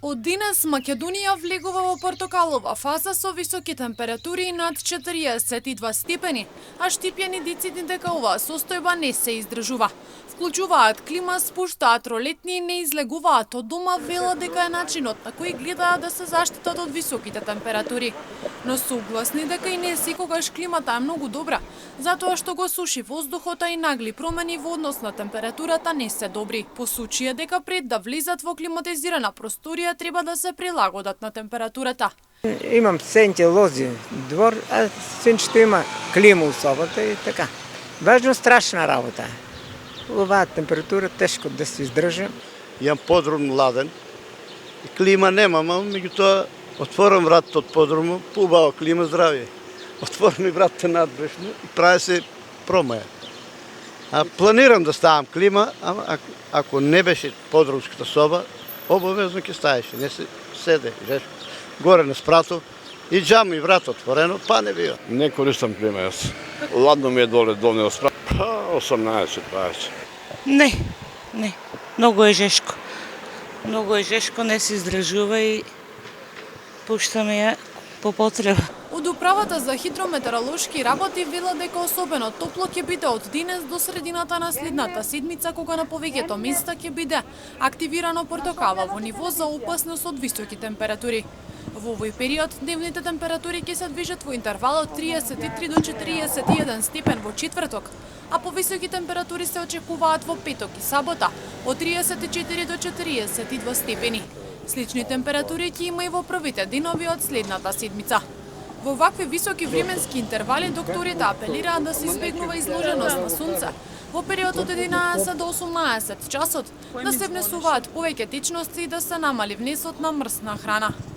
Од денес Македонија влегува во портокалова фаза со високи температури над 42 степени, а штипјани децидни дека оваа состојба не се издржува. Вклучуваат клима, спуштаат ролетни и не излегуваат од дома, велат дека е начинот на кој гледаат да се заштитат од високите температури. Но согласни дека и не секогаш климата е многу добра, затоа што го суши воздухот, а и нагли промени во однос на температурата не се добри. Посочија дека пред да влезат во климатизирана просторија треба да се прилагодат на температурата. Имам сенќе лози двор, а сенчето има клима у собата и така. Важно страшна работа. Оваа температура тешко да се издржи. Имам подрум ладен. Клима немам, меѓутоа отворам вратата од подрумот, поубава клима, здравје. Отворам и вратата надбрешно и прави се промаја. А планирам да ставам клима, ама ако не беше подрумската соба, обавезно ќе ставеше, не се седе, жешко. Горе на спрато и джам и врата отворено, па не бива. Не користам клима јас. Ладно ми е доле долне на спрато. 18-20. Не. Многу е жешко. Многу е жешко, не се издржува и пуштаме ја по потреба. Од управата за хидрометеоролошки работи велат дека особено топло ќе биде од денес до средината на следната седмица, кога на повеќето места ќе биде активирано портокала во ниво за опасност од високи температури. Во овој период дневните температури ќе се движат во интервал од 33 до 41 степен во четврток, а повисоки температури се очекуваат во петок и сабота од 34 до 42 степени. Слични температури ќе има и во првите денови од следната седмица. Во вакви високи временски интервали докторите апелираат да се избегнува изложеност на сонце. Во период од 11 до 18 часот да се внесуваат повеќе течности и да се намали внесот на мрсна храна.